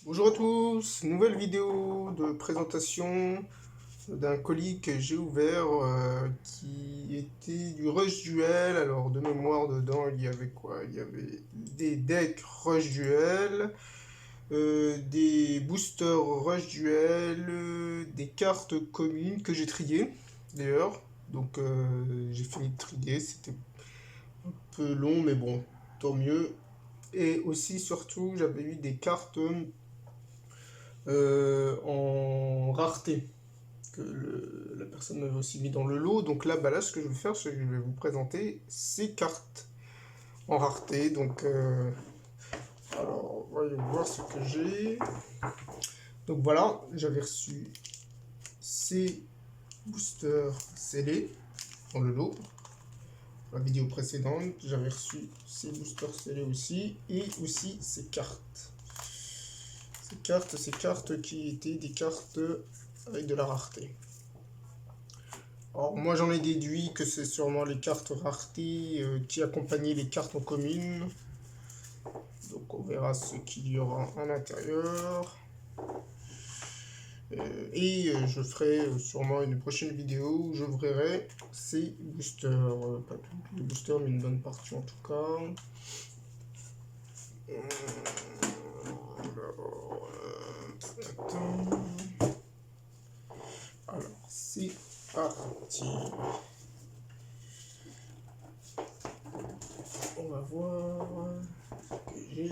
Bonjour à tous, nouvelle vidéo de présentation d'un colis que j'ai ouvert qui était du Rush Duel. Alors de mémoire dedans il y avait quoi? Il y avait des decks Rush Duel, des boosters Rush Duel, des cartes communes que j'ai triées d'ailleurs. Donc j'ai fini de trier, c'était un peu long mais bon, tant mieux. Et aussi surtout j'avais eu des cartes en rareté que la personne m'avait aussi mis dans le lot. Donc là, bah là, ce que je vais faire, c'est que je vais vous présenter ces cartes en rareté. Donc, alors, voyons voir ce que j'ai. Donc voilà, j'avais reçu ces boosters scellés dans le lot. La vidéo précédente, j'avais reçu ces boosters scellés aussi, et aussi ces cartes. Ces cartes qui étaient des cartes avec de la rareté. Alors moi j'en ai déduit que c'est sûrement les cartes rareté qui accompagnaient les cartes en commune. Donc on verra ce qu'il y aura à l'intérieur. Je ferai sûrement une prochaine vidéo où j'ouvrirai ces boosters. Pas tous les boosters mais une bonne partie en tout cas. Alors c'est parti. On va voir ce que j'ai.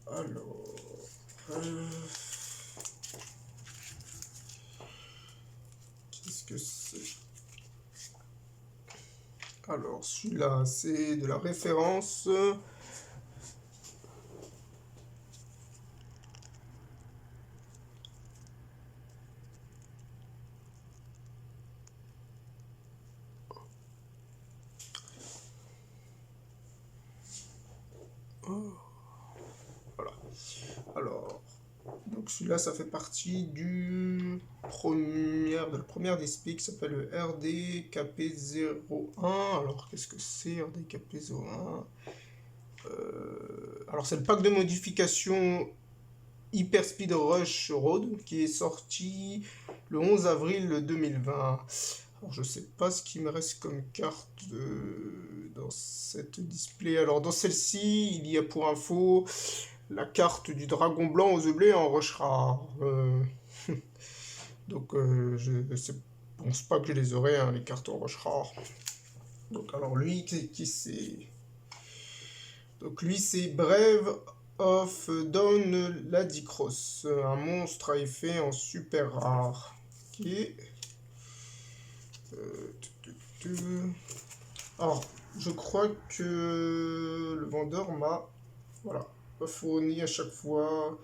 Alors, qu'est-ce que c'est? Alors, celui-là, c'est de la référence. Oh, voilà. Alors, donc celui-là, ça fait partie de la première des speaks qui s'appelle le RDKP01. Alors, qu'est-ce que c'est RDKP01? Alors, c'est le pack de modification Hyper Speed Rush Road qui est sorti le 11 avril 2020. Alors, je sais pas ce qu'il me reste comme carte dans cette display. Alors, dans celle-ci, il y a pour info la carte du dragon blanc aux œufs bleus en rush rare. Donc, je ne pense pas que je les aurai, hein, les cartes en rush rare. Donc, alors, lui, qui c'est? Donc, lui, c'est Brave of Dawn Ladicross, un monstre à effet en super rare. Ok. Alors, je crois que le vendeur m'a fourni à chaque fois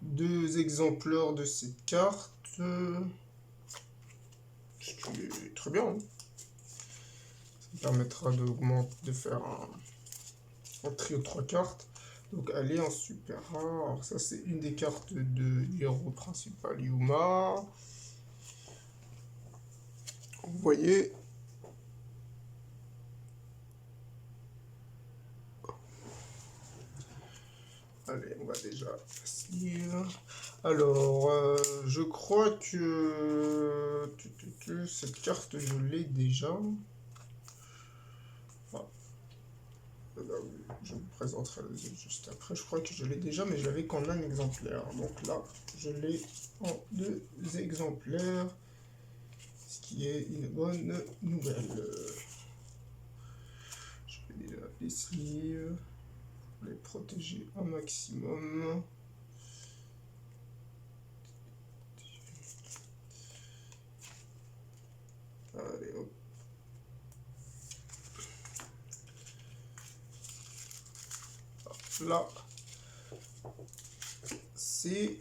2 exemplaires de cette carte. Ce qui est très bien. Hein. Ça me permettra de faire un trio de 3 cartes. Donc, elle est en super rare. Alors, ça, c'est une des cartes du héros principal, Yuma. Vous voyez. Allez, on va déjà lire. Alors, je crois que cette carte, je l'ai déjà. Enfin, je vous présenterai juste après. Je crois que je l'ai déjà, mais je l'avais qu'en un exemplaire. Donc là, je l'ai en 2 exemplaires, ce qui est une bonne nouvelle. Je vais déjà les sleeves, les protéger un maximum. Allez, hop. Là, c'est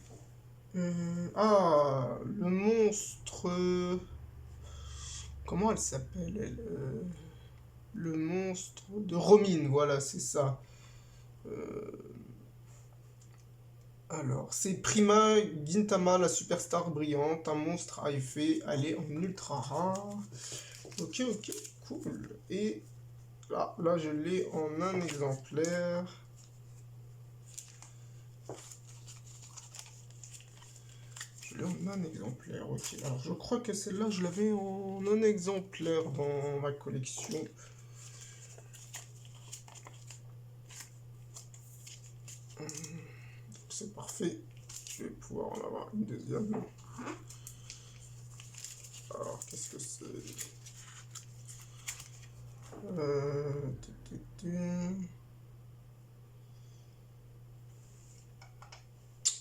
le monstre. Comment elle s'appelle elle le monstre de Romine, voilà, c'est ça. Alors, c'est Prima Gintama, la superstar brillante, un monstre à effet, elle est en ultra rare. Ok, ok, cool. Et là je l'ai en un exemplaire. Je l'ai en un exemplaire, ok. Alors je crois que celle-là, je l'avais en un exemplaire dans ma collection. C'est parfait. Je vais pouvoir en avoir une deuxième. Alors, qu'est-ce que c'est?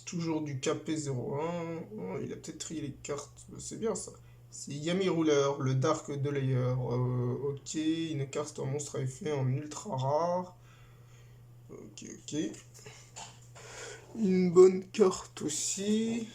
Toujours du KP01. Oh, il a peut-être trié les cartes. C'est bien ça. C'est Yami Ruler, le Dark Delayer. Ok, une carte en monstre à effet en ultra rare. Ok, ok. Une bonne carte aussi.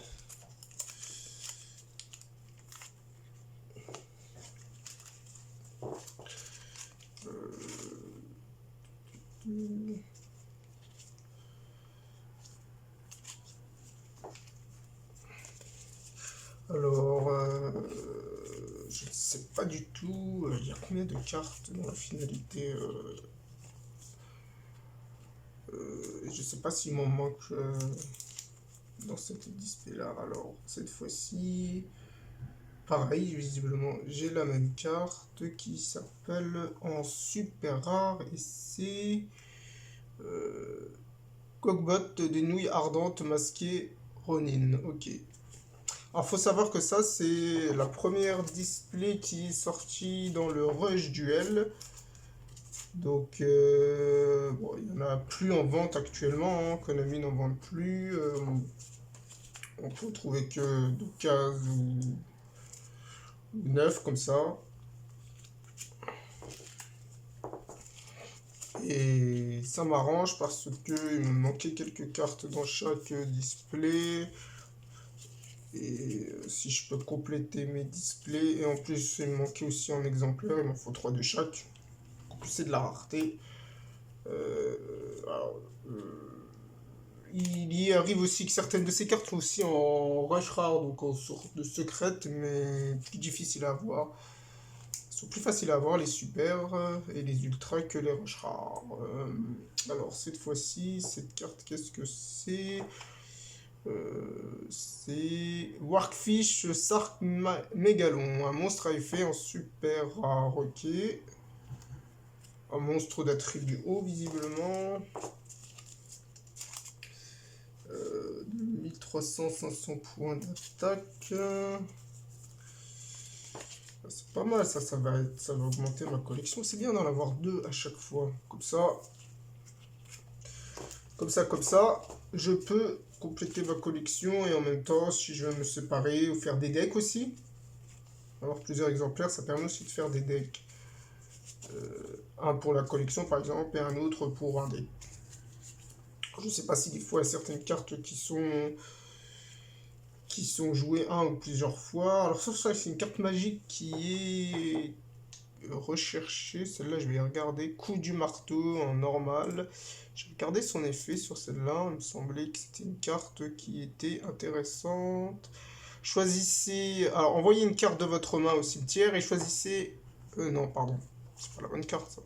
Alors, je ne sais pas du tout. Il y a combien de cartes dans la finalité je sais pas s'il m'en manque dans cette display-là. Alors, cette fois-ci, pareil, visiblement, j'ai la même carte qui s'appelle en super rare et c'est Cockbot des nouilles ardentes masquées Ronin. Ok. Alors, faut savoir que ça, c'est la première display qui est sortie dans le Rush Duel. Donc, bon, il n'y en a plus en vente actuellement. Hein. Konami n'en vend plus. On peut trouver que d'occasion ou neuf comme ça. Et ça m'arrange parce que il me manquait quelques cartes dans chaque display. Et si je peux compléter mes displays, et en plus il me manquait aussi un exemplaire, il m'en faut 3 de chaque. En plus c'est de la rareté. Alors, il y arrive aussi que certaines de ces cartes sont aussi en rush rare, donc en sorte de secrète, mais plus difficile à avoir. Elles sont plus faciles à avoir les super et les ultras que les rush rares. Alors cette fois-ci, cette carte, qu'est-ce que c'est c'est Warkfish Sark Mégalon, un monstre à effet en super rare, ok. Un monstre d'attribut haut, visiblement. 1300-500 points d'attaque. C'est pas mal, ça va augmenter ma collection. C'est bien d'en avoir 2 à chaque fois. Comme ça, je peux compléter ma collection et en même temps, si je veux me séparer ou faire des decks aussi, avoir plusieurs exemplaires, ça permet aussi de faire des decks. Un pour la collection par exemple et un autre pour un deck. Je sais pas si des fois il y a certaines cartes qui sont jouées un ou plusieurs fois. Alors ça c'est une carte magique qui est recherchée. Celle-là je vais regarder. Coup du marteau en normal. J'ai regardé son effet sur celle-là. Il me semblait que c'était une carte qui était intéressante. Choisissez. Alors envoyez une carte de votre main au cimetière et choisissez. Non, pardon. C'est pas la bonne carte ça.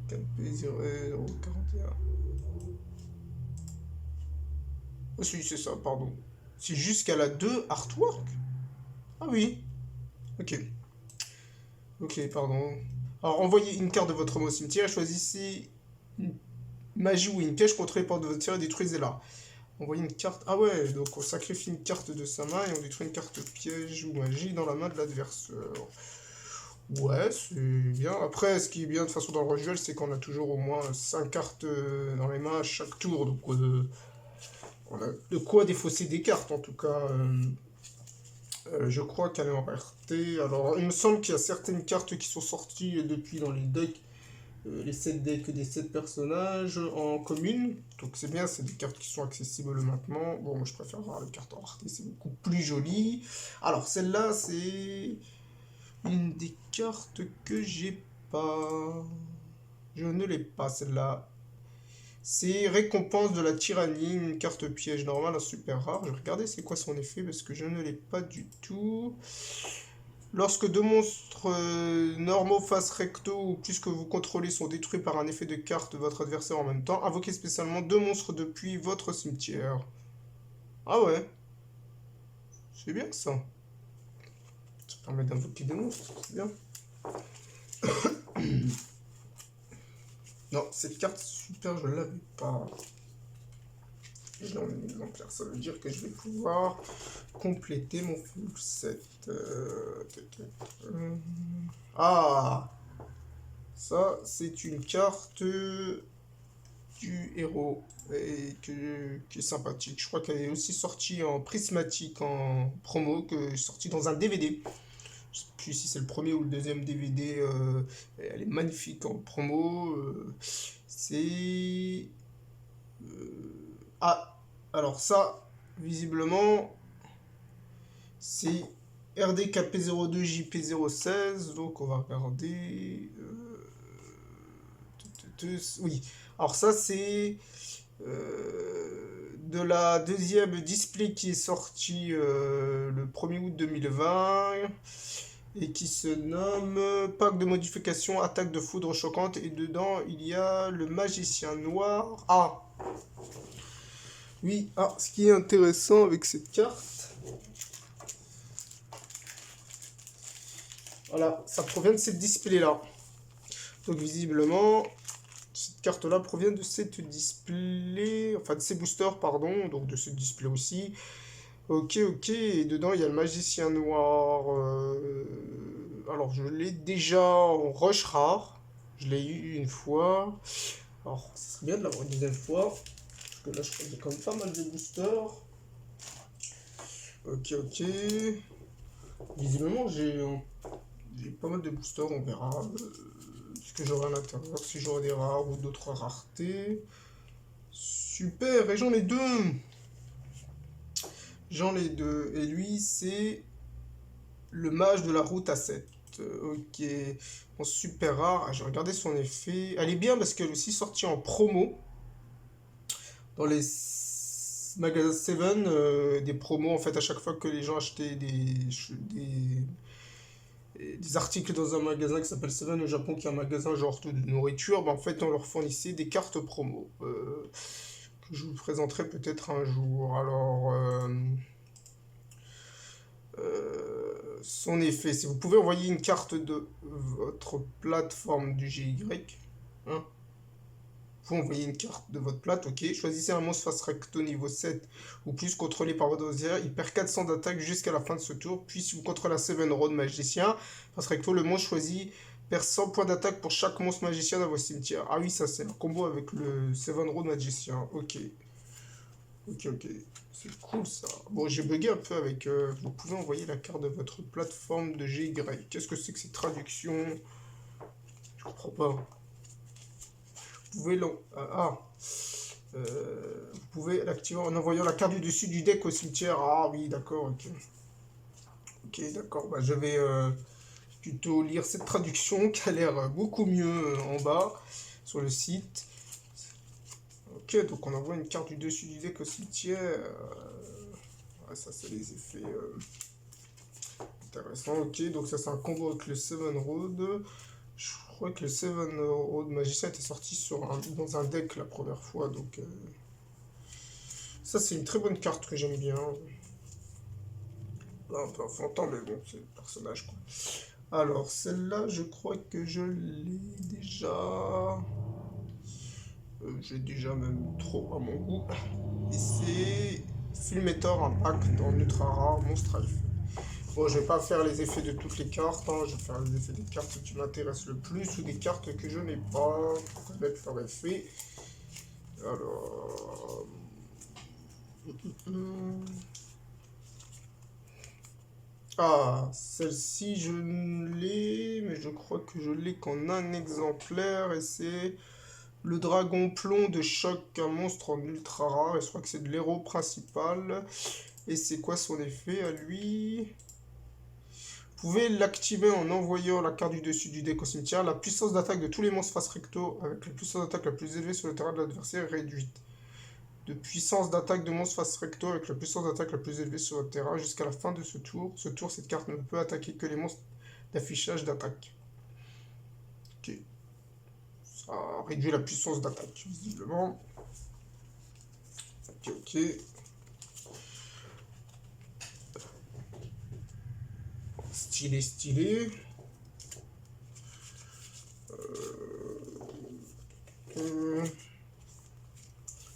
KP041. Oh, si, c'est ça, pardon. C'est jusqu'à la 2 artwork. Ah oui. Ok. Ok, pardon. Alors, envoyez une carte de votre main au cimetière et choisissez une magie ou une piège contre les portes de votre tir et détruisez-la. Envoyez une carte. Ah ouais, donc on sacrifie une carte de sa main et on détruit une carte piège ou magie dans la main de l'adversaire. Ouais, c'est bien. Après, ce qui est bien de toute façon dans le duel, c'est qu'on a toujours au moins 5 cartes dans les mains à chaque tour. Donc, on a de quoi défausser des cartes en tout cas. Je crois qu'elle est en rareté. Alors, il me semble qu'il y a certaines cartes qui sont sorties depuis dans les decks, les 7 decks des 7 personnages en commune. Donc, c'est bien, c'est des cartes qui sont accessibles maintenant. Bon, moi je préfère avoir les cartes en rareté, c'est beaucoup plus joli. Alors, celle-là, c'est une des cartes que j'ai pas. Je ne l'ai pas, celle-là. C'est récompense de la tyrannie, une carte piège normale, un super rare. Je vais regarder c'est quoi son effet parce que je ne l'ai pas du tout. Lorsque deux monstres normaux face recto ou plus que vous contrôlez sont détruits par un effet de carte de votre adversaire en même temps, invoquez spécialement deux monstres depuis votre cimetière. Ah ouais, c'est bien ça. Ça permet d'invoquer des monstres, c'est bien. Non, cette carte super, je l'avais pas. J'ai un exemplaire, ça veut dire que je vais pouvoir compléter mon full set. Ah, ça c'est une carte du héros et qui est sympathique. Je crois qu'elle est aussi sortie en prismatique en promo, que sortie dans un DVD. Je sais plus si c'est le premier ou le deuxième DVD. Elle est magnifique en promo. C'est ah, alors ça, visiblement, c'est RDKP02JP016. Donc on va regarder. Oui. Alors ça, c'est de la deuxième display qui est sortie le 1er août 2020 et qui se nomme Pack de modification, attaque de foudre choquante. Et dedans, il y a le magicien noir. Ah, oui, ah, ce qui est intéressant avec cette carte, voilà, ça provient de cette display-là. Donc visiblement, cette carte-là provient de cette display, enfin de ces boosters, pardon, donc de ce display aussi. Ok, ok, et dedans il y a le magicien noir. Alors je l'ai déjà en rush rare, je l'ai eu une fois. Alors ça serait bien de l'avoir une deuxième fois, parce que là je crois qu'il y a quand même pas mal de boosters. Ok, ok. Visiblement j'ai pas mal de boosters, on verra ce que j'aurai à l'intérieur, si j'aurai des rares ou d'autres raretés. Super, et j'en ai deux. J'en ai deux. Et lui, c'est le mage de la route à 7. Ok. En super rare. Ah, j'ai regardé son effet. Elle est bien parce qu'elle est aussi sortie en promo. Dans les magasins Seven, des promos en fait à chaque fois que les gens achetaient des articles dans un magasin qui s'appelle Seven au Japon, qui est un magasin genre de nourriture, bah, en fait on leur fournissait des cartes promo que je vous présenterai peut-être un jour. Alors, son effet, si vous pouvez envoyer une carte de votre plateforme du GY, hein, vous envoyez une carte de votre plate, ok. Choisissez un monstre face recto niveau 7 ou plus contrôlé par votre adversaire. Il perd 400 d'attaque jusqu'à la fin de ce tour. Puis si vous contrôlez un Seven Road magicien, face recto, le monstre choisi perd 100 points d'attaque pour chaque monstre magicien dans votre cimetière. Ah oui, ça c'est un combo avec le Seven Road magicien. Ok. Ok, ok. C'est cool ça. Bon, j'ai bugué un peu avec... vous pouvez envoyer la carte de votre plateforme de GY. Qu'est-ce que c'est que cette traduction? Je comprends pas. Vous pouvez vous pouvez l'activer en envoyant la carte du dessus du deck au cimetière. Ah oui, d'accord, ok. Ok, d'accord. Bah, je vais plutôt lire cette traduction qui a l'air beaucoup mieux en bas sur le site. Ok, donc on envoie une carte du dessus du deck au cimetière. Ouais, ça, c'est les effets intéressants. Ok, donc ça, c'est un combo avec le Seven Road. Je crois que le Seven Road Magicien était sorti dans un deck la première fois, donc ça c'est une très bonne carte que j'aime bien. Là, un peu enfantin, mais bon, c'est le personnage quoi. Alors celle-là, je crois que je l'ai déjà. J'ai déjà même trop à mon goût. Et c'est Fulmetor Impact en ultra rare, monstre alpha. Bon, je vais pas faire les effets de toutes les cartes, hein. Je vais faire les effets des cartes qui m'intéressent le plus ou des cartes que je n'ai pas pour connaître leur effet. Alors... Ah, celle-ci je l'ai, mais je crois que je l'ai qu'en un exemplaire et c'est le dragon plomb de choc, un monstre en ultra rare et je crois que c'est de l'héros principal. Et c'est quoi son effet à lui? pouvez l'activer en envoyant la carte du dessus du deck au cimetière. La puissance d'attaque de tous les monstres face recto avec la puissance d'attaque la plus élevée sur le terrain de l'adversaire est réduite. De puissance d'attaque de monstres face recto avec la puissance d'attaque la plus élevée sur le terrain jusqu'à la fin de ce tour. Ce tour, cette carte ne peut attaquer que les monstres d'affichage d'attaque. Ok. Ça réduit la puissance d'attaque, visiblement. Ok, ok. Stylé, stylé.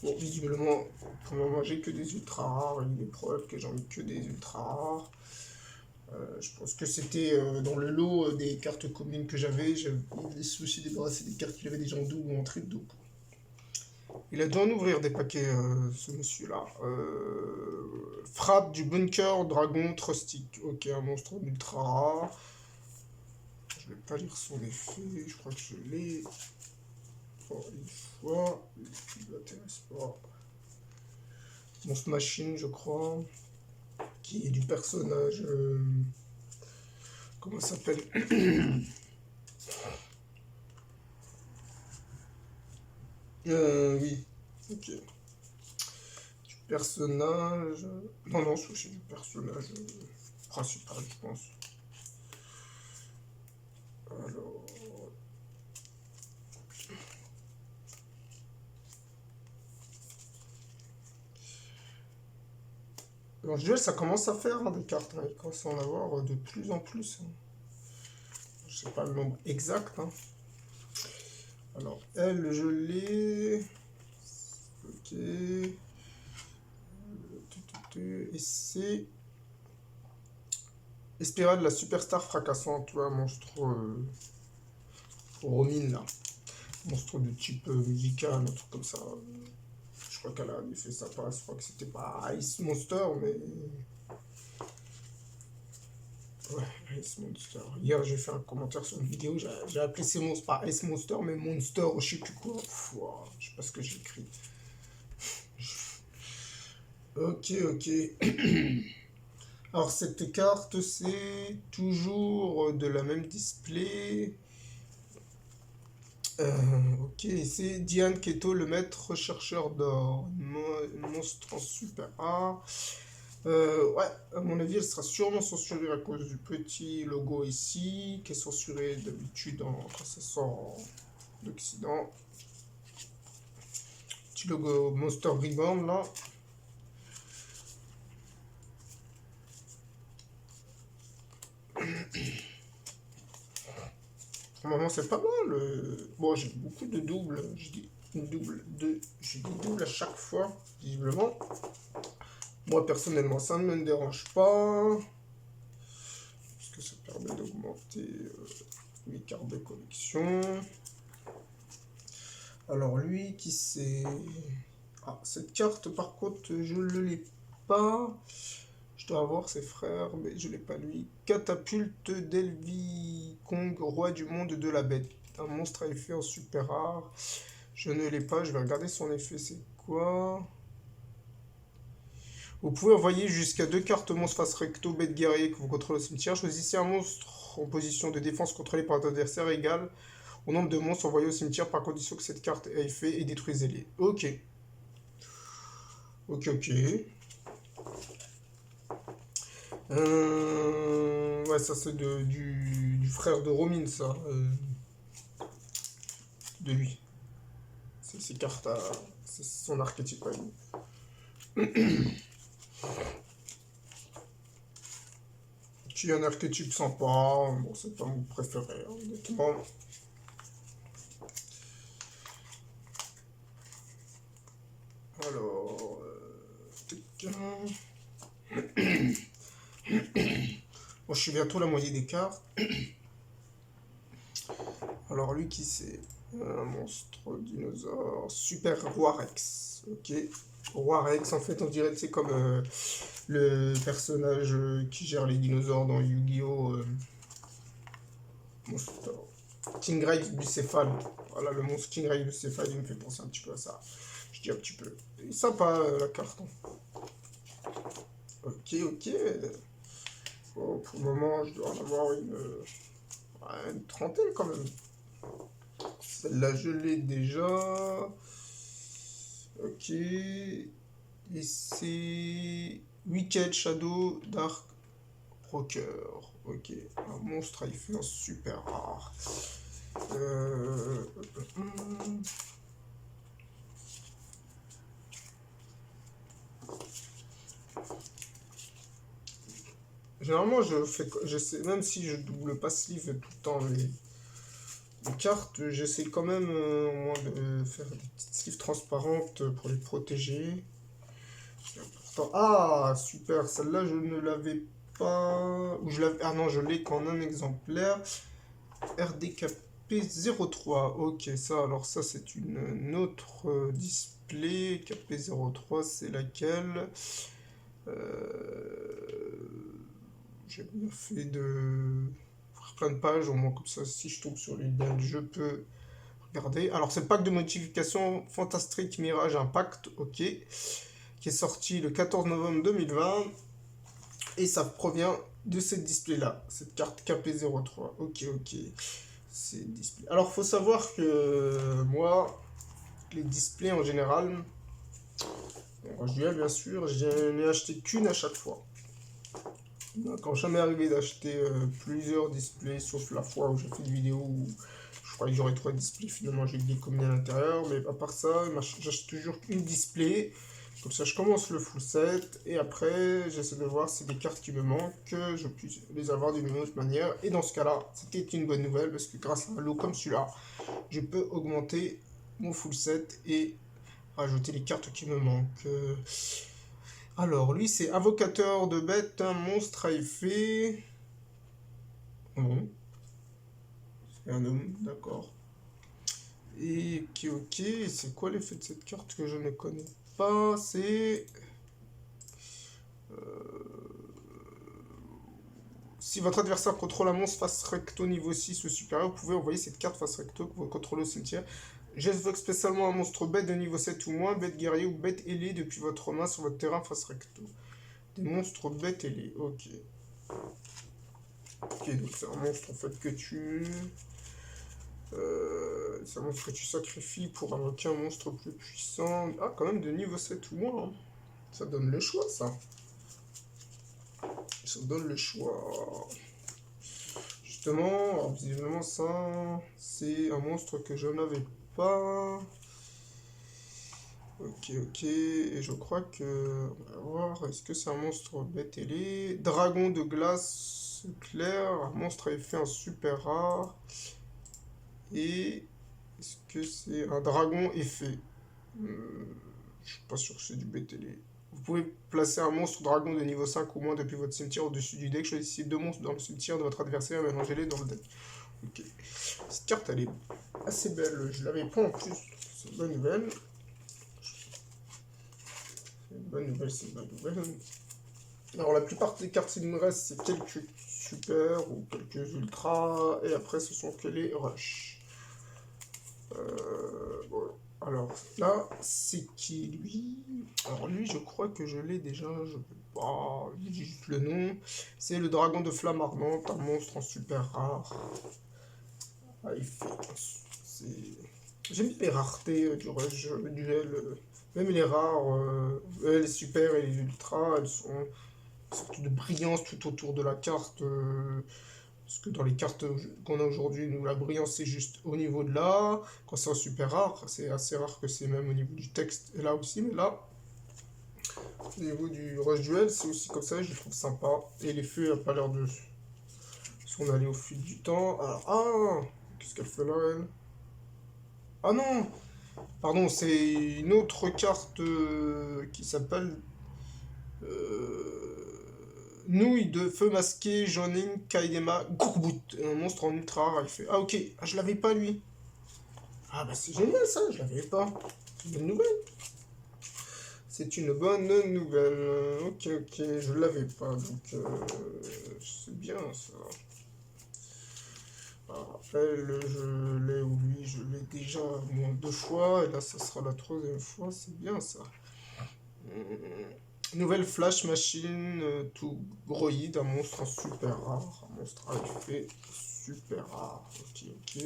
Bon, visiblement, pour le moment, j'ai que des ultra rares. Il est probable que j'en ai que des ultra rares. Je pense que c'était dans le lot des cartes communes que j'avais. J'avais aussi débarrassé des cartes qu'il avait déjà en double ou en triple double. Il a dû en ouvrir des paquets, ce monsieur-là. Frappe du bunker dragon trustic. Ok, un monstre ultra rare. Je vais pas lire son effet. Je crois que je l'ai. Oh, une fois. Il ne m'intéresse pas. Monstre machine, je crois. Qui est du personnage. Comment ça s'appelle? Oui. Ok. Du personnage. Non, non, c'est du personnage principal, je pense. Alors. Dans ce duel, ça commence à faire des cartes. Hein. Il commence à en avoir de plus en plus. Hein. Je sais pas le nombre exact. Hein. Alors, elle, je l'ai. Ok. Et c'est. Espira de la superstar fracassante, tu vois, monstre. Romine, là. Monstre de type musical, un truc comme ça. Je crois qu'elle a fait sa passe. Je crois que c'était pas Ice Monster, mais. Ouais, Ice Monster. Hier, j'ai fait un commentaire sur une vidéo. J'ai appelé ces monstres pas Ice Monster, mais Monster, je sais plus quoi. Je sais pas ce que j'ai écrit. Ok, ok. Alors, cette carte, c'est toujours de la même display. Ok, c'est Diane Keto, le maître chercheur d'or. Monstre en super rare. Ouais, à mon avis, elle sera sûrement censurée à cause du petit logo ici, qui est censuré d'habitude quand ça sort d'Occident. Petit logo Monster Reborn là. Normalement, c'est pas mal. Bon, j'ai beaucoup de doubles. Je dis j'ai des doubles à chaque fois, visiblement. Moi, personnellement, ça ne me dérange pas. Parce que ça permet d'augmenter mes cartes de collection. Alors, lui, qui c'est... Ah, cette carte, par contre, je ne l'ai pas. Je dois avoir ses frères, mais je l'ai pas lui. Catapulte d'Elvi Kong, roi du monde de la bête. Un monstre à effet en super rare. Je ne l'ai pas, je vais regarder son effet, c'est quoi? Vous pouvez envoyer jusqu'à 2 cartes monstres face recto, bête guerrier que vous contrôlez au cimetière. Choisissez un monstre en position de défense contrôlé par votre adversaire égal au nombre de monstres envoyés au cimetière par condition que cette carte ait effet et détruisez-les. Ok. Ok, ok. Ouais, ça c'est du frère de Romine, ça. De lui. C'est ses cartes à. C'est son archétype à lui. Qui est un archétype sympa. Bon, c'est pas mon préféré, hein, honnêtement. Alors. Bon, je suis bientôt la moitié des cartes. Alors, lui qui c'est? Un monstre dinosaure. Super Roi Rex. Ok. Roi Rex, en fait, on dirait que c'est comme le personnage qui gère les dinosaures dans Yu-Gi-Oh! Monstre. Stingray Bucéphale. Voilà, le monstre Stingray Bucéphale, il me fait penser un petit peu à ça. Je dis un petit peu. Il est sympa la carte. Ok, ok. Oh, pour moment, je dois en avoir une trentaine quand même. Celle-là, je l'ai déjà. Ok. Et c'est Wicked Shadow Dark Broker. Ok. Un monstre, il fait un super rare. Euh... Généralement, j'essaie, même si je double pas sleeve tout le temps les cartes, j'essaie quand même au moins de faire des petites sleeves transparentes pour les protéger. C'est important. Ah, super, celle-là, je ne l'avais pas. Ou je l'avais. Ah non, je l'ai qu'en un exemplaire. RDKP 03. Ok, ça, alors ça, c'est une autre display. KP03, c'est laquelle? J'ai bien fait de faire plein de pages, au moins comme ça, si je tombe sur l'idéal, je peux regarder. Alors, c'est le pack de modification Fantastic Mirage Impact, ok, qui est sorti le 14 novembre 2020. Et ça provient de cette display-là, cette carte KP03. Ok, ok. C'est display. Alors, faut savoir que moi, les displays en général, en duel bien sûr, j'en ai acheté qu'une à chaque fois. Quand jamais arrivé d'acheter plusieurs displays, sauf la fois où j'ai fait une vidéo où je croyais que j'aurais trois displays, finalement j'ai des combiné à l'intérieur, mais à part ça, j'achète toujours une display, comme ça je commence le full set, et après j'essaie de voir si c'est des cartes qui me manquent, que je puisse les avoir d'une autre manière, et dans ce cas-là, c'était une bonne nouvelle, parce que grâce à un lot comme celui-là, je peux augmenter mon full set et rajouter les cartes qui me manquent. Alors, lui, c'est invocateur de bête, un monstre à effet. Bon, c'est un homme, d'accord. Et ok, ok, c'est quoi l'effet de cette carte que je ne connais pas? C'est. Si votre adversaire contrôle un monstre face recto niveau 6 ou supérieur, vous pouvez envoyer cette carte face recto que vous contrôlez au cimetière. J'évoque spécialement un monstre bête de niveau 7 ou moins, bête guerrier ou bête ailée depuis votre main sur votre terrain face recto. Des monstres bêtes ailés, ok. Ok, donc c'est un monstre en fait que tu. C'est un monstre que tu sacrifies pour invoquer un monstre plus puissant. Ah, quand même de niveau 7 ou moins, hein. Ça donne le choix, ça. Ça donne le choix. Justement, alors, visiblement, ça, c'est un monstre que je n'avais pas. Ok, ok. Et je crois que. On va voir. Est-ce que c'est un monstre bête ailé? Dragon de glace clair. Un monstre avait fait un super rare. Et. Est-ce que c'est un dragon effet? Je suis pas sûr que c'est du BTL. Vous pouvez placer un monstre dragon de niveau 5 ou moins depuis votre cimetière au-dessus du deck. Choisissez deux monstres dans le cimetière de votre adversaire et mélangez-les dans le deck. Ok. Cette carte, elle est assez belle. Je l'avais pas en plus. C'est une bonne nouvelle. C'est une bonne nouvelle, c'est une bonne nouvelle. Alors, la plupart des cartes, il me reste, c'est quelques super ou quelques ultra. Et après, ce sont que les rush. Bon. Alors là, c'est qui lui? Alors lui, je crois que je l'ai déjà. Je peux pas. J'ai juste le nom. C'est le dragon de flamme ardente, un monstre en super rare. Ah, il fait. J'aime bien les raretés du rush, le duel. Même les rares, les super et les ultras, elles sont une sorte de brillance tout autour de la carte. Parce que dans les cartes qu'on a aujourd'hui, nous, la brillance, c'est juste au niveau de là. Quand c'est un super rare, c'est assez rare que c'est même au niveau du texte. Et là aussi, mais là, au niveau du rush duel, c'est aussi comme ça, je le trouve sympa. Et l'effet n'a pas l'air de s'en aller au fil du temps. Alors, ah, qu'est-ce qu'elle fait là, elle? Ah non, pardon, c'est une autre carte qui s'appelle Nouille de feu masqué, Jonin, Kaidema, Gourbout. Un monstre en ultra rare. Il fait. Ah ok, ah, je l'avais pas lui. Ah bah c'est génial ça, je l'avais pas. C'est une bonne nouvelle. C'est une bonne nouvelle. Ok, ok, je l'avais pas, donc c'est bien ça. Rappel, je l'ai ou lui, je l'ai déjà au moins deux fois, et là ça sera la troisième fois, c'est bien ça. Nouvelle Flash Machine, tout droïde, un monstre en super rare. Un monstre AFP super rare. Ok, ok.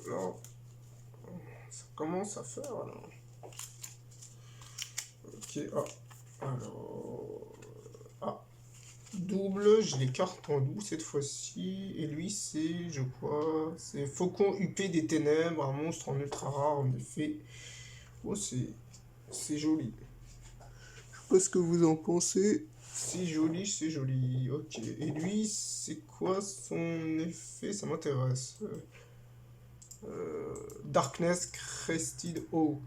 Alors, ça commence à faire alors. Ok, alors. Ah, double, j'ai les cartes en double cette fois-ci. Et lui, c'est, je crois, c'est Faucon UP des Ténèbres, un monstre en ultra rare en effet. Oh, c'est joli. Je sais pas ce que vous en pensez. C'est joli, c'est joli. Ok. Et lui, c'est quoi son effet? Ça m'intéresse. Darkness Crested Oak.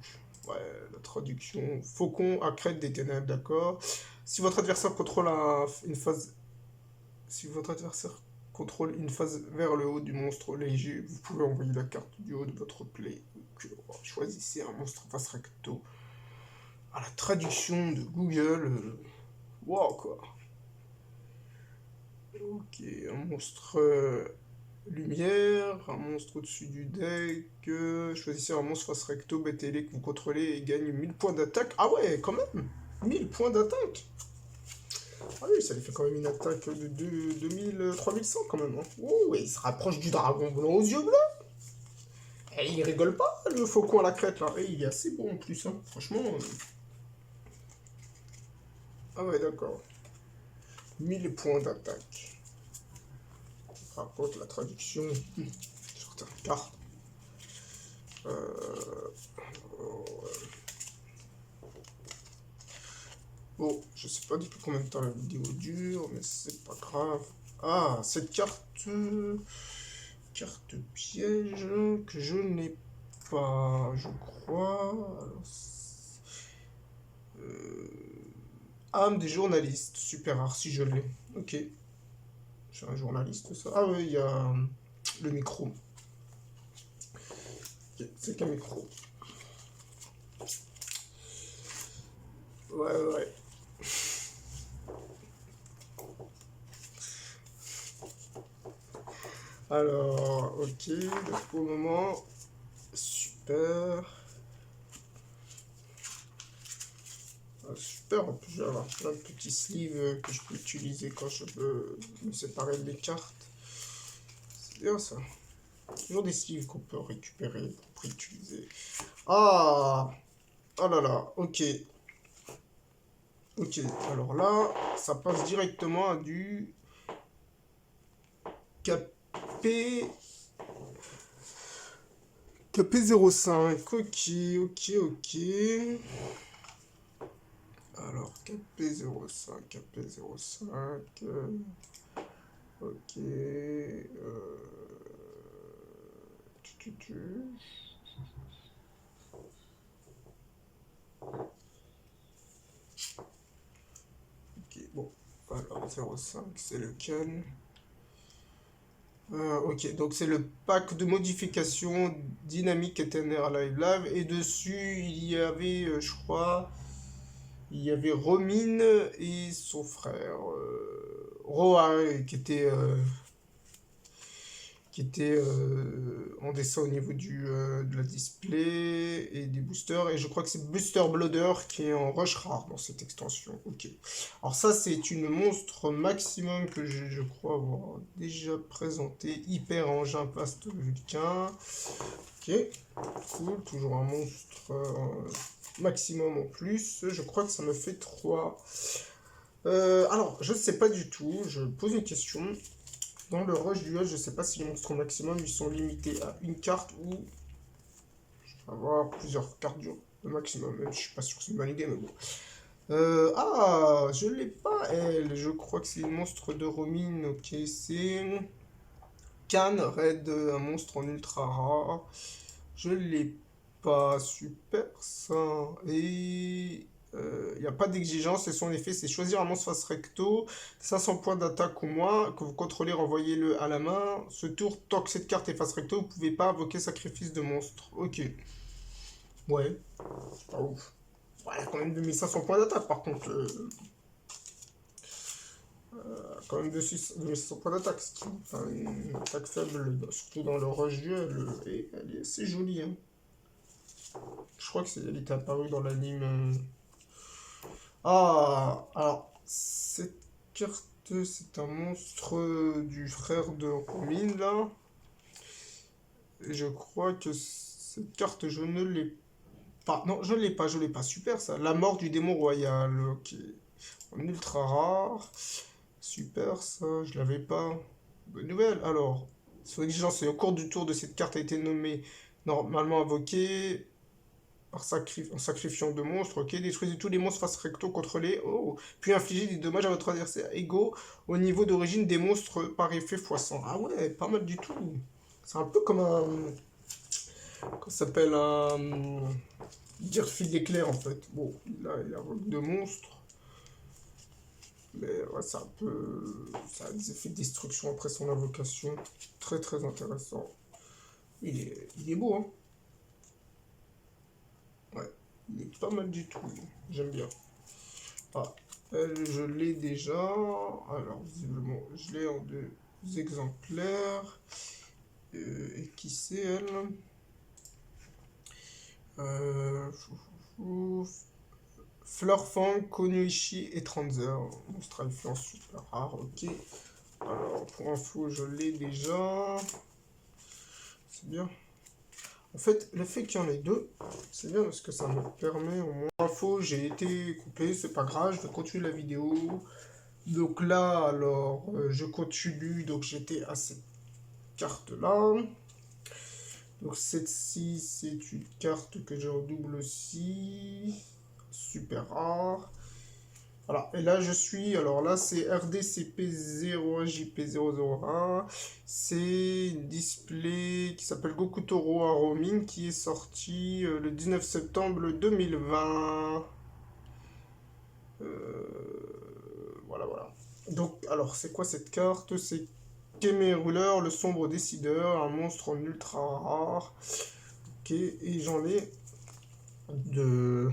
Ouais, la traduction. Faucon à crête des ténèbres, d'accord. Si votre adversaire contrôle une phase. Si votre adversaire contrôle une phase vers le haut du monstre léger, vous pouvez envoyer la carte du haut de votre play. Choisissez un monstre face recto. À la traduction de Google. Wow, quoi. Ok, un monstre lumière, un monstre au-dessus du deck. Choisissez un monstre face recto, BTL que vous contrôlez et gagne 1000 points d'attaque. Ah ouais, quand même 1000 points d'attaque. Ah oui, ça lui fait quand même une attaque de 2000, 3100 quand même. Hein. Oh, il se rapproche du dragon blanc aux yeux bleus. Et il rigole pas, le faucon à la crête là. Et il est assez bon en plus, hein. Franchement. Ah ouais, d'accord. 1000 points d'attaque. Par contre, la traduction sur certaines cartes. Bon, je sais pas du tout combien de temps la vidéo dure, mais c'est pas grave. Ah, cette carte. Carte piège que je n'ai pas, je crois. Alors, âme des journalistes, super rare si je l'ai. Ok. J'ai un journaliste, ça. Ah oui, il y a le micro. Okay, c'est qu'un micro. Ouais, ouais. Alors, ok, donc pour le moment, super. Ah, super, en plus je vais avoir plein de petits sleeves que je peux utiliser quand je veux me séparer de mes cartes. C'est bien ça. Toujours des sleeves qu'on peut récupérer pour réutiliser. Ah! Oh là là, ok. Ok, alors là, ça passe directement à du KP. KP05. Ok, ok, ok. Alors, KP05, KP05. Ok. Ok, bon. Alors, 05, c'est lequel? Ok, donc c'est le pack de modification dynamique Eternal Live Live. Et dessus, il y avait, je crois, il y avait Romine et son frère Roa qui était en dessin au niveau de la display et des boosters. Et je crois que c'est Buster Bloader qui est en rush rare dans cette extension. Ok. Alors ça, c'est une monstre maximum que je crois avoir déjà présenté. Hyper engin vaste vulcain. Ok. Cool. Toujours un monstre maximum en plus. Je crois que ça me fait 3. Alors, je ne sais pas du tout. Je pose une question. Dans le rush du H, je sais pas si les monstres maximum ils sont limités à une carte ou je vais avoir plusieurs cartes du maximum. Même, je suis pas sûr que c'est une bonne idée, mais bon. Ah, je l'ai pas elle. Je crois que c'est une monstre de Romine. Ok, c'est Can Red, un monstre en ultra rare. Je l'ai pas. Super ça. Et il n'y a pas d'exigence et son effet c'est choisir un monstre face recto, 500 points d'attaque ou moins, que vous contrôlez, renvoyez-le à la main. Ce tour, tant que cette carte est face recto, vous pouvez pas invoquer sacrifice de monstre. Ok. Ouais, c'est pas ouf. Ouais, elle a quand même 2500 points d'attaque par contre. quand même 2600 points d'attaque, ce qui est une attaque faible, surtout dans le rush duel, et elle est assez jolie. Hein. Je crois elle était apparue dans l'anime. Ah, alors, cette carte, c'est un monstre du frère de Romine, là. Et je crois que cette carte, je ne l'ai pas. Non, je l'ai pas. Super, ça. La mort du démon royal, ok. En ultra rare. Super, ça, je l'avais pas. Bonne nouvelle. Alors, son exigence, c'est au cours du tour de cette carte a été nommée normalement invoquée en sacrifiant deux monstres. Ok, détruisez tous les monstres face recto contrôlés. Oh, puis infligez des dommages à votre adversaire égaux au niveau d'origine des monstres par effet x100. Ah ouais, pas mal du tout. C'est un peu comme un. Comment ça s'appelle un. Dire fil d'éclair en fait. Bon, là, il invoque deux monstres. Mais ouais, c'est un peu. Ça a des effets de destruction après son invocation. Très très intéressant. Il est beau, hein. Ouais, il est pas mal du tout. J'aime bien. Ah, elle, je l'ai déjà. Alors, visiblement, je l'ai en deux exemplaires. Et qui c'est, elle Fleurfang, Konoichi et Tranzer. Monstre à influence super rare, ok. Alors, pour info, je l'ai déjà. C'est bien. En fait, le fait qu'il y en ait deux, c'est bien parce que ça me permet au moins. Pour info, j'ai été coupé, c'est pas grave, je vais continuer la vidéo. Donc là, alors, je continue. Donc j'étais à cette carte-là. Donc cette-ci, c'est une carte que j'ai en double aussi. Super rare. Voilà, et là je suis, alors là c'est RDCP01JP001, c'est une display qui s'appelle Goku Toro Aromin qui est sorti le 19 septembre 2020. Voilà, voilà. Donc, alors c'est quoi cette carte? C'est Kemeruleur, le sombre décideur, un monstre en ultra rare. Ok, et j'en ai deux.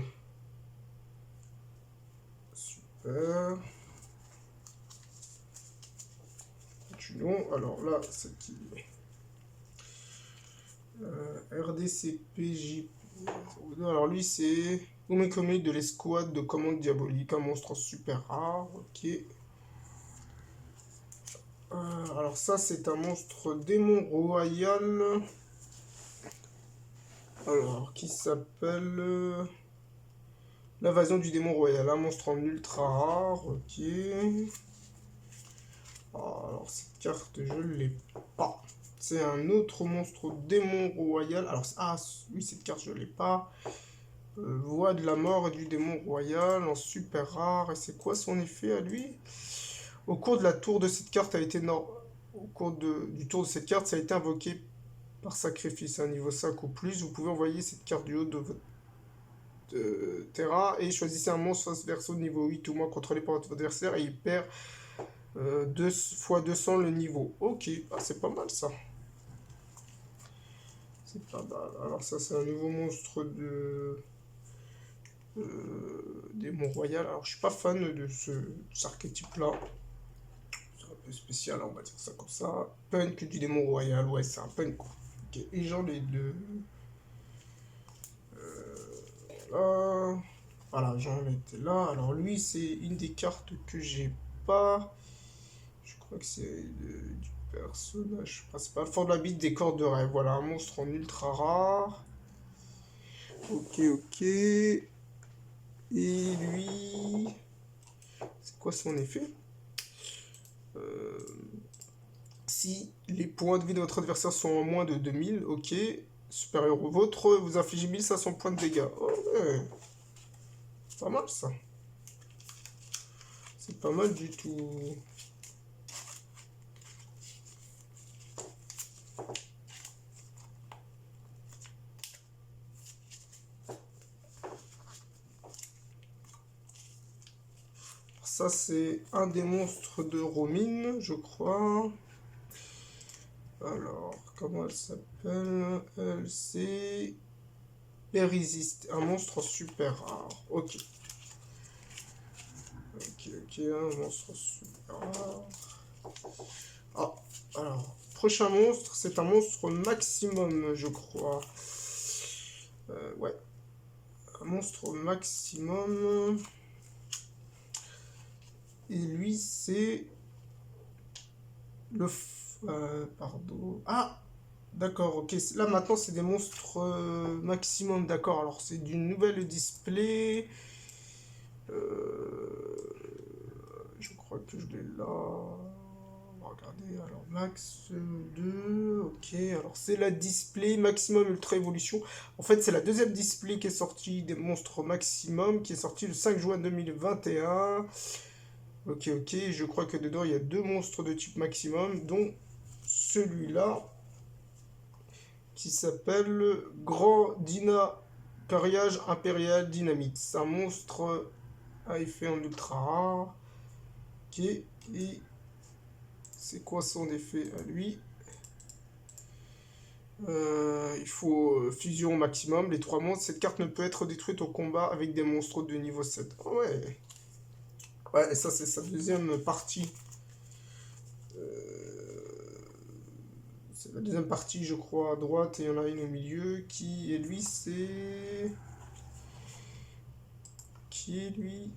Super. Continuons. Alors là, c'est qui RDCPJ. Alors lui, c'est Umekome de l'escouade de commande diabolique, un monstre super rare. Ok. Alors ça, c'est un monstre démon royal. Alors, qui s'appelle l'invasion du démon royal, un monstre en ultra rare. Ok. Alors cette carte, je ne l'ai pas. C'est un autre monstre démon royal. Alors, ah oui, cette carte, je ne l'ai pas. Voix de la mort et du démon royal en super rare. Et c'est quoi son effet à lui? Au cours de la tour de cette carte a été Au cours du tour de cette carte, ça a été invoqué par sacrifice à un niveau 5 ou plus. Vous pouvez envoyer cette carte du haut de votre terrain et choisissez un monstre face verso niveau 8 ou moins contrôlé par votre adversaire et il perd 2 fois 200 le niveau. Ok, ah, c'est pas mal ça. C'est pas mal. Alors ça c'est un nouveau monstre de démon royal. Alors je suis pas fan de cet archétype là. C'est un peu spécial, on va dire ça comme ça. Punk du démon royal, ouais c'est un punk. Ok, et j'en ai deux. Voilà. Voilà, j'en étais là. Alors lui c'est une des cartes que j'ai pas. Je crois que c'est du personnage principal. Fort de la bite des cordes de rêve. Voilà, un monstre en ultra rare. Ok, ok. Et lui. C'est quoi son effet? Si les points de vie de votre adversaire sont en moins de 2000, ok. Supérieur au vôtre, vous infligez 1500 points de dégâts. Oh ouais. C'est pas mal ça. C'est pas mal du tout. Ça, c'est un des monstres de Romine, je crois. Alors, comment elle s'appelle? Elle, c'est Périsiste, un monstre super rare. Ok. Ok, un monstre super rare. Ah, alors, prochain monstre, c'est un monstre maximum, je crois. Ouais, un monstre maximum. Et lui, c'est le... pardon. Ah, d'accord, ok. Là, maintenant, c'est des monstres maximum, d'accord. Alors, c'est d'une nouvelle display. Je crois que je l'ai là. On va regarder. Alors, Max 2. Ok, alors c'est la display Maximum Ultra Evolution. En fait, c'est la deuxième display qui est sortie des monstres Maximum, qui est sortie le 5 juin 2021. Ok, je crois que dedans il y a deux monstres de type maximum, dont celui-là qui s'appelle Grand Dina Cariage Impérial Dynamite. C'est un monstre à effet en ultra rare. Ok, et c'est quoi son effet à lui? Il faut fusion maximum, les trois monstres. Cette carte ne peut être détruite au combat avec des monstres de niveau 7. Oh ouais, ouais, et ça c'est sa deuxième partie. C'est la deuxième partie, je crois, à droite, et il y en a une au milieu. Qui est lui, c'est... Qui est lui?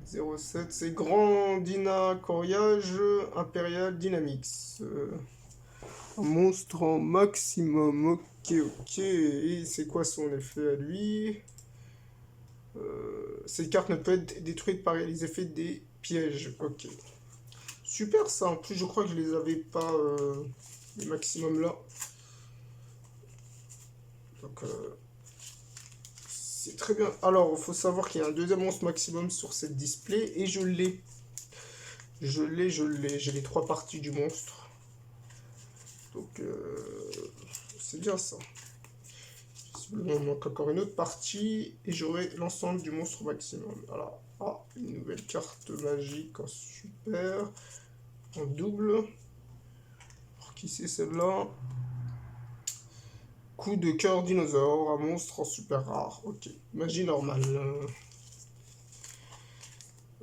07, c'est Grand Dina Coriage Impérial Dynamics. Un monstre en maximum. Ok. Et c'est quoi son effet à lui? Cette carte ne peut être détruite par les effets des pièges. Ok. Super ça. En plus, je crois que je les avais pas, les maximums là. Donc, c'est très bien. Alors, il faut savoir qu'il y a un deuxième monstre maximum sur cette display. Et je l'ai. J'ai les trois parties du monstre. Donc, c'est bien ça. Il manque encore une autre partie. Et j'aurai l'ensemble du monstre maximum. Alors, une nouvelle carte magique en super. En double. Alors, qui c'est celle-là? Coup de cœur dinosaure. Un monstre en super rare. Ok. Magie normale.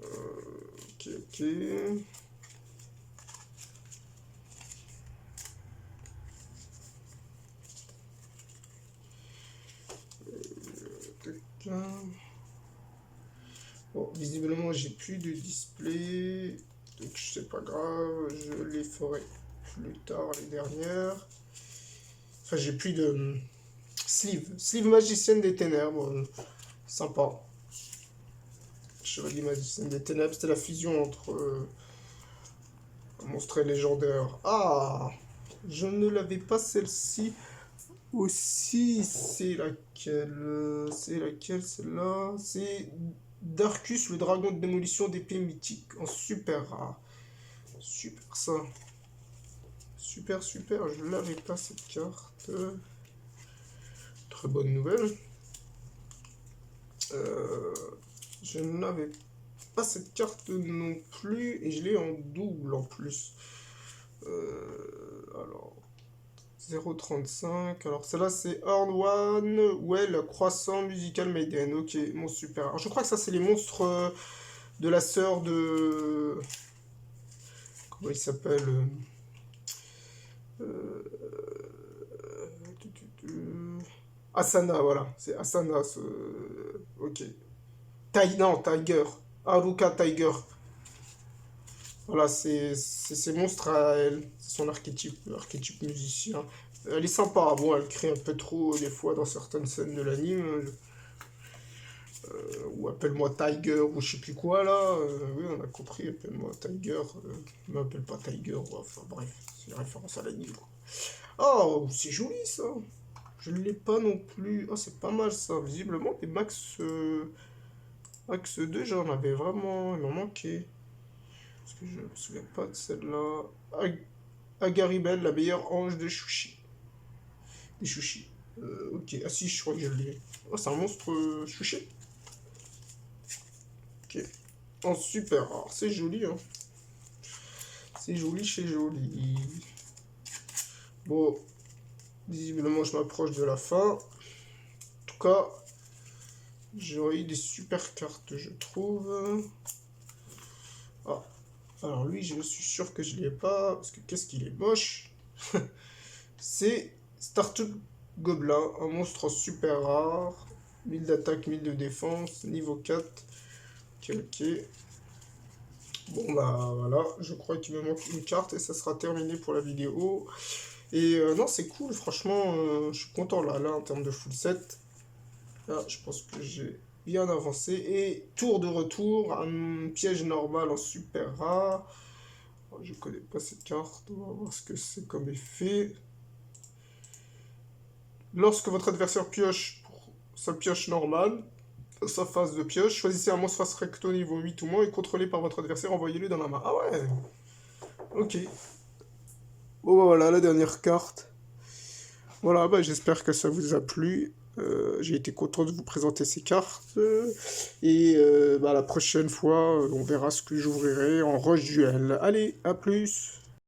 Ok. Bon, visiblement, j'ai plus de display. Donc, c'est pas grave. Je les ferai plus tard, les dernières. Enfin, j'ai plus de sleeve. Sleeve magicienne des ténèbres. Sympa. Chevalier magicienne des ténèbres, c'était la fusion entre un monstre et légendaire. Ah, je ne l'avais pas celle-ci aussi. C'est laquelle? C'est laquelle celle-là? C'est Darkus, le dragon de démolition d'épée mythique en super rare. Super ça. Super, je l'avais pas cette carte. Très bonne nouvelle. Je n'avais pas cette carte non plus et je l'ai en double en plus. Alors 0,35. Alors celle-là c'est Horn One. Ouais, le croissant musical Maiden. Ok, mon super. Alors, je crois que ça c'est les monstres de la sœur de... Comment il s'appelle? euh, Asana, voilà. C'est Asana. Ok. Non, Tiger. Haruka Tiger. Voilà, c'est ses monstres à elle. C'est son archétype musicien. Elle est sympa. Bon, elle crie un peu trop des fois dans certaines scènes de l'anime. Ou appelle-moi Tiger ou je sais plus quoi là. Oui, on a compris. Appelle-moi Tiger. M'appelle pas Tiger. Enfin bref, c'est une référence à l'anime. Oh, c'est joli ça. Je ne l'ai pas non plus. Oh, c'est pas mal ça. Visiblement, les Max 2, j'en avais vraiment. Il m'en manquait. Parce que je me souviens pas de celle-là. Agaribel, la meilleure ange de Shushi. Des Shushi. Ok. Ah si, je crois que je l'ai. Oh, c'est un monstre Shushi. Ok. En super rare. C'est joli, hein. C'est joli. Bon. Visiblement, je m'approche de la fin. En tout cas, j'aurais eu des super cartes, je trouve. Ah, alors lui, je suis sûr que je l'ai pas, parce que qu'est-ce qu'il est moche. C'est Startup Gobelin, un monstre super rare. 1000 d'attaque, 1000 de défense, niveau 4. Ok, ok. Bon bah voilà, je crois qu'il me manque une carte et ça sera terminé pour la vidéo. Et non, c'est cool, franchement, je suis content là, en termes de full set. Là, je pense que j'ai bien avancé. Et tour de retour, un piège normal en super rare. Oh, je connais pas cette carte, on va voir ce que c'est comme effet. Lorsque votre adversaire pioche pour sa pioche normale, sa phase de pioche, choisissez un monstre face recto niveau 8 ou moins et contrôlé par votre adversaire, envoyez-le dans la main. Ah ouais, ok. Bon bah voilà, la dernière carte. Voilà, bah, j'espère que ça vous a plu. J'ai été content de vous présenter ces cartes. Et bah, la prochaine fois, on verra ce que j'ouvrirai en rush duel. Allez, à plus!